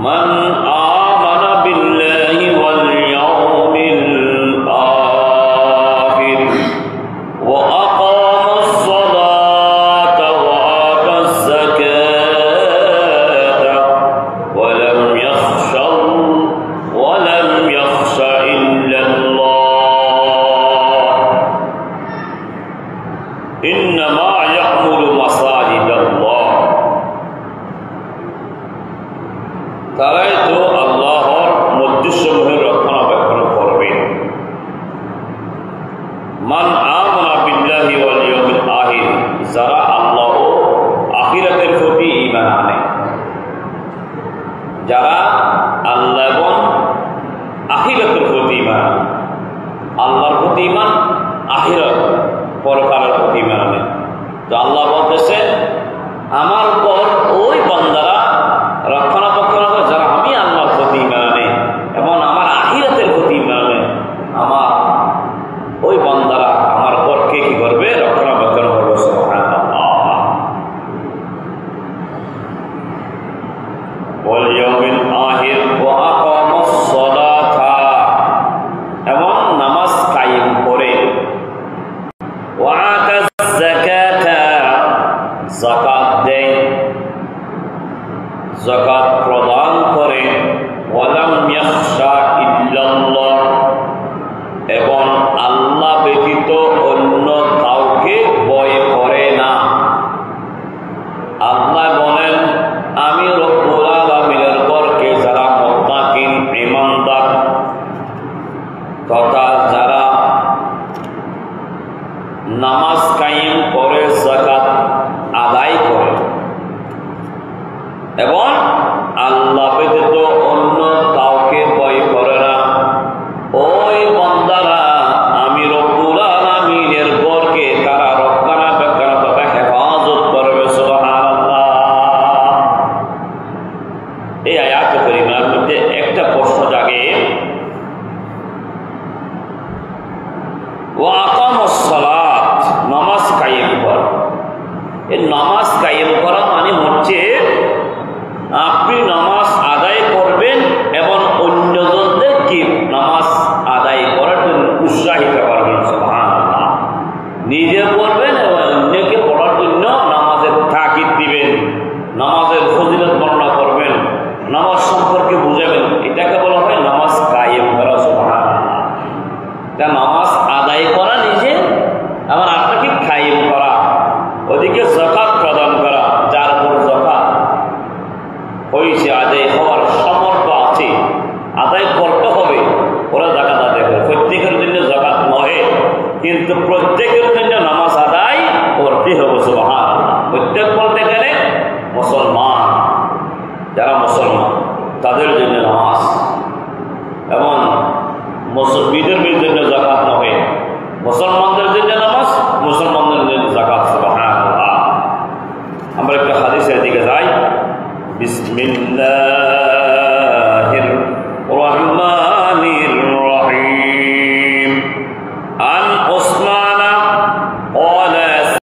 মান আমানা বিল্লাহি ওয়াল ইয়াউমিল আখির ওয়া আকামাস সালাতা ওয়া আতাস যাকাতা ওয়া লাম ইয়াখশা ইল্লাল্লাহ ইন্নামা ইয়া'মুরু মাসাজিদাল্লাহ। তারাই তো আল্লাহর মসজিদসমূহের রক্ষণাবেক্ষণ করবে। মান আমানা বিল্লাহি ওয়াল ইয়াউমিল আখির, যারা আল্লাহ ও আখিরাতের প্রতি ঈমান আনে, যারা আল্লাহ এবং আখিরাতের প্রতি ঈমান আনে, আল্লাহর প্রতি ঈমান, আখিরাত পরকালের প্রতি ঈমান আনে। তো আল্লাহ বলতেছে আমার পর ওই বান্দারা রক্ষণাবেক্ষণ হবে যারা আমি আল্লাহর প্রতি ঈমান আনে এবং আমার আখিরাতের প্রতি ঈমান আনে। আমার ওই বান্দারা আমার পরকে কি করবে? রক্ষণাবেক্ষণ করবে। সুবহানাল্লাহ। ওয়াল ইয়াউমিল আখির ওয়া আকামাস সালাতা, এবং নামাজ কায়েম করে, ওয়া আতাস যাকাতা, যাকাত দেয়, যাকাত প্রদান করে, ওয়া লাম ইয়াখশা ইল্লাল্লাহ, এবং আল্লাহ ব্যতীত অন্য কাউকে ভয় করে না। আল্লাহ বলেন আমি রব্বুল আলামিনের পরকে যারা মুত্তাকিন ঈমানদার তথা যারা নামাজ কায়েম করে, যাকাত আদায় করে এবং আল্লাহ ব্যতীত অন্য কাউকে ভয় করে না, ওই বান্দারা আমি রব্বুল আলামিনের পরকে তারা রক্ষণাবেক্ষণ তথা হেফাজত করবে। সুবহানাল্লাহ। এই আয়াত কারিমার মধ্যে একটা প্রশ্ন জাগে, ওয়া আকামাস সালাত, নামাজ কায়েম করা। এই নামাজ কায়েম করা মানে হচ্ছে আপনি নামাজ আদায় করবেন এবং অন্যজনদের কি নামাজ আদায় করার জন্য উৎসাহিত করবেন। সুবহানাল্লাহ। নিজে পড়বেন এবং অন্যকে পড়ার জন্য নামাজের তাকিদ দিবেন, নামাজের ফজিলত বর্ণনা করবেন, নামাজ সম্পর্কে বুঝাবেন। এটাকে বলা হয় নামাজ কায়েম করা। সুবহানাল্লাহ। তা নামাজ আদায় করা নিজে, আবার আপনাকে কায়েম করা, ওদিকে যাকাত প্রদান করা, যার উপর যাকাত হয়েছে, আদায় হওয়ার সামর্থ্য আছে, আদায় করতে হবে, ওরা যাকাত আদায় করে। প্রত্যেকের জন্য যাকাত নয়, কিন্তু প্রত্যেকের জন্য নামাজ আদায় করতে হবে। সুবহানাল্লাহ। প্রত্যেক বলতে গেলে মুসলমান, যারা মুসলমান তাদের জন্য নামাজ, এবং বিধর্মীর জন্য যাকাত নয়, মুসলমানদের জন্য নামাজ, মুসলমানদের জন্য যাকাত। সুবহানাল্লাহ। আমরা একটা হাদিসের দিকে যাই। বিসমিল্লাহ